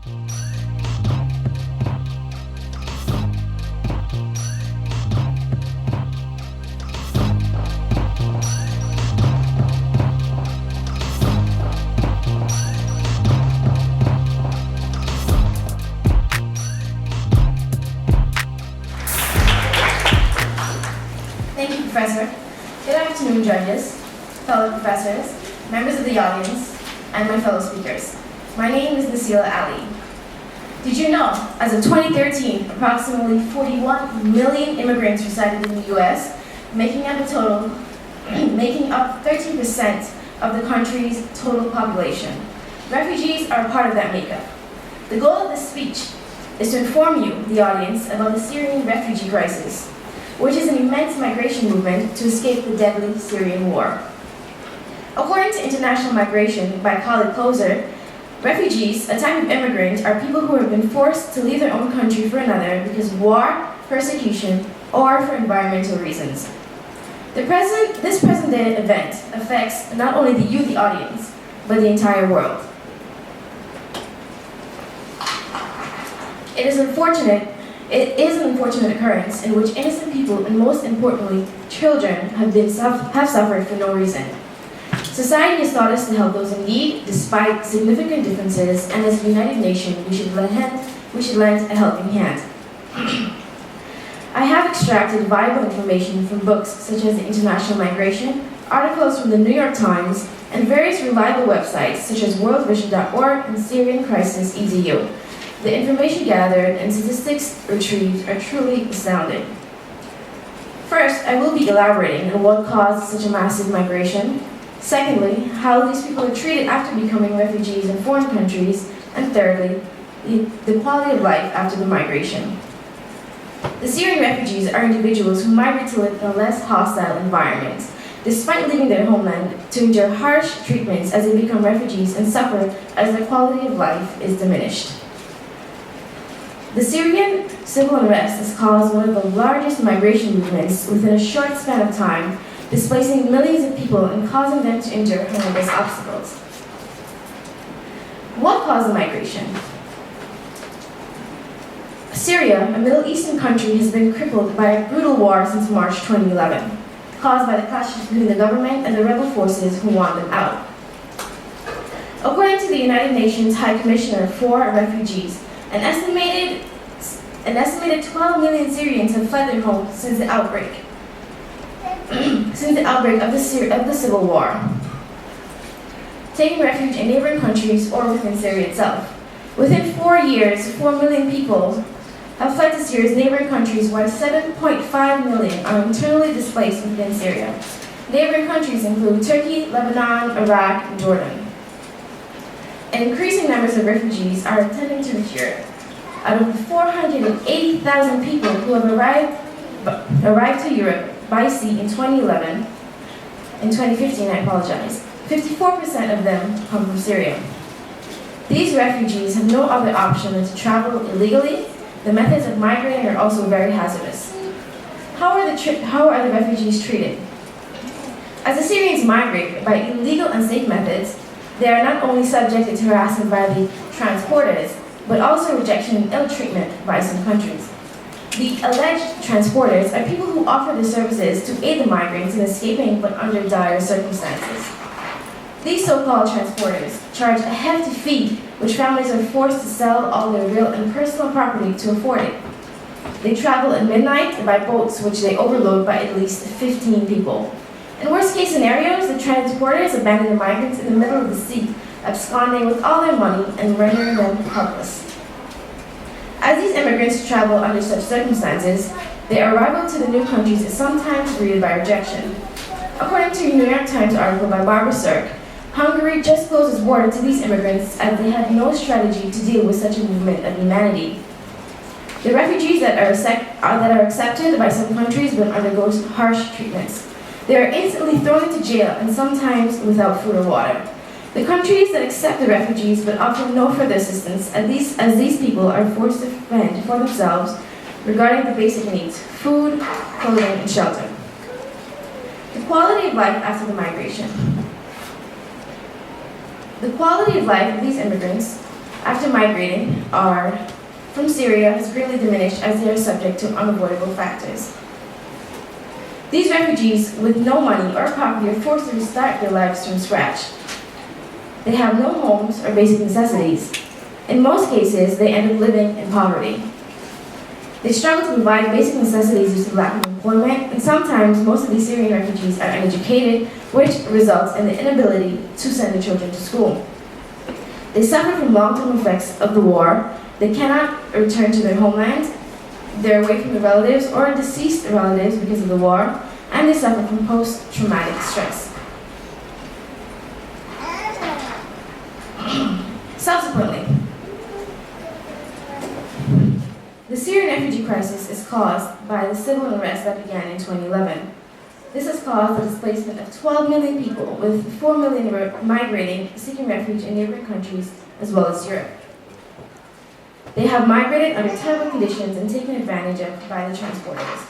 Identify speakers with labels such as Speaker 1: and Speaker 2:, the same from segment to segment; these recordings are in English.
Speaker 1: Thank you, Professor. Good afternoon, judges, fellow professors, members of the audience, and my fellow speakers. My name is Naseelah Ally. Did you know, as of 2013, approximately 41 million immigrants resided in the U.S., making up 13% of the country's total population? Refugees are a part of that makeup. The goal of this speech is to inform you, the audience, about the Syrian refugee crisis, which is an immense migration movement to escape the deadly Syrian war. According to International Migration by Khalid Koser, refugees, a type of immigrant, are people who have been forced to leave their own country for another because of war, persecution, or for environmental reasons. This present-day event affects not only the youth, the audience, but the entire world. It is an unfortunate occurrence in which innocent people, and most importantly, children, have suffered for no reason. Society has taught us to help those in need, despite significant differences, and as a united nation, we should lend a helping hand. I have extracted valuable information from books such as the International Migration, articles from the New York Times, and various reliable websites such as worldvision.org and Syrian Crisis EDU. The information gathered and statistics retrieved are truly astounding. First, I will be elaborating on what caused such a massive migration. Secondly, how these people are treated after becoming refugees in foreign countries. And thirdly, the quality of life after the migration. The Syrian refugees are individuals who migrate to live in a less hostile environment, despite leaving their homeland to endure harsh treatments as they become refugees and suffer as their quality of life is diminished. The Syrian civil unrest has caused one of the largest migration movements within a short span of time, displacing millions of people and causing them to endure horrendous obstacles. What caused the migration? Syria, a Middle Eastern country, has been crippled by a brutal war since March 2011, caused by the clashes between the government and the rebel forces who want them out. According to the United Nations High Commissioner for Refugees, an estimated 12 million Syrians have fled their homes since the outbreak of the civil war, taking refuge in neighboring countries or within Syria itself. Within 4 years, 4 million people have fled to Syria's neighboring countries, while 7.5 million are internally displaced within Syria. Neighboring countries include Turkey, Lebanon, Iraq, and Jordan. And increasing numbers of refugees are intending to reach Europe. Out of the 480,000 people who have arrived to Europe by sea in 2015, 54% of them come from Syria. These refugees have no other option than to travel illegally. The methods of migrating are also very hazardous. How are the refugees treated? As the Syrians migrate by illegal and unsafe methods, they are not only subjected to harassment by the transporters, but also rejection and ill treatment by some countries. The alleged transporters are people who offer their services to aid the migrants in escaping, but under dire circumstances. These so-called transporters charge a hefty fee, which families are forced to sell all their real and personal property to afford it. They travel at midnight by boats, which they overload by at least 15 people. In worst-case scenarios, the transporters abandon the migrants in the middle of the sea, absconding with all their money and rendering them helpless. As these immigrants travel under such circumstances, their arrival to the new countries is sometimes greeted by rejection. According to a New York Times article by Barbara Sirk, Hungary just closed its border to these immigrants as they had no strategy to deal with such a movement of humanity. The refugees that are accepted by some countries but undergo harsh treatments. They are instantly thrown into jail and sometimes without food or water. The countries that accept the refugees but offer no further assistance, as these people are forced to fend for themselves regarding the basic needs: food, clothing, and shelter. The quality of life after the migration. The quality of life of these immigrants after migrating from Syria has greatly diminished as they are subject to unavoidable factors. These refugees with no money or property are forced to restart their lives from scratch. They have no homes or basic necessities. In most cases, they end up living in poverty. They struggle to provide basic necessities due to lack of employment, and sometimes most of these Syrian refugees are uneducated, which results in the inability to send their children to school. They suffer from long-term effects of the war. They cannot return to their homeland. They're away from their relatives or deceased relatives because of the war, and they suffer from post-traumatic stress. Subsequently, the Syrian refugee crisis is caused by the civil unrest that began in 2011. This has caused the displacement of 12 million people, with 4 million migrating, seeking refuge in neighboring countries as well as Europe. They have migrated under terrible conditions and taken advantage of by the transporters.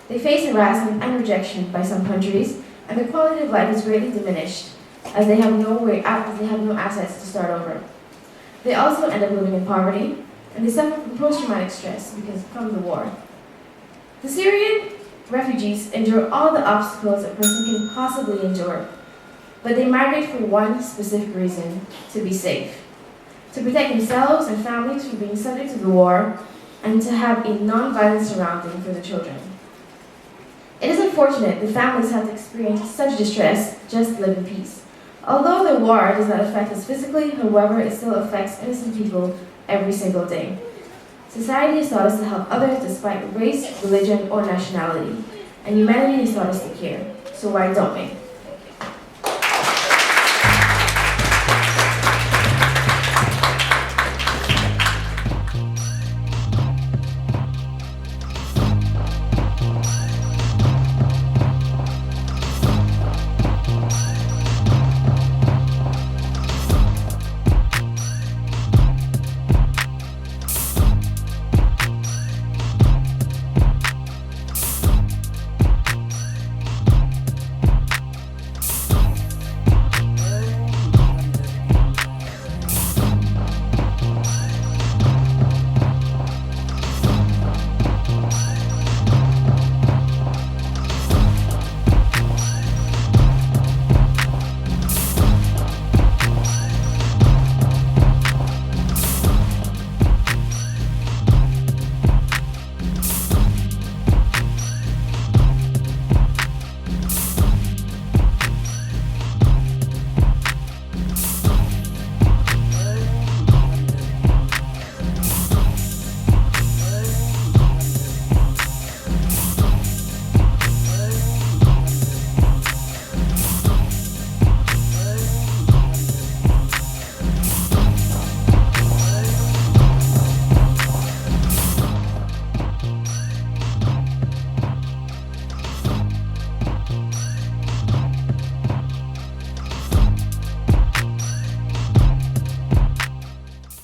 Speaker 1: They face harassment and rejection by some countries, and their quality of life is greatly diminished as they have no assets to start over. They also end up living in poverty, and they suffer from post-traumatic stress from the war. The Syrian refugees endure all the obstacles a person can possibly endure, but they migrate for one specific reason: to be safe, to protect themselves and families from being subject to the war, and to have a non-violent surrounding for their children. It is unfortunate that families have to experience such distress just to live in peace. Although the war does not affect us physically, however, it still affects innocent people every single day. Society has taught us to help others despite race, religion, or nationality, and humanity has taught us to care. So why don't we?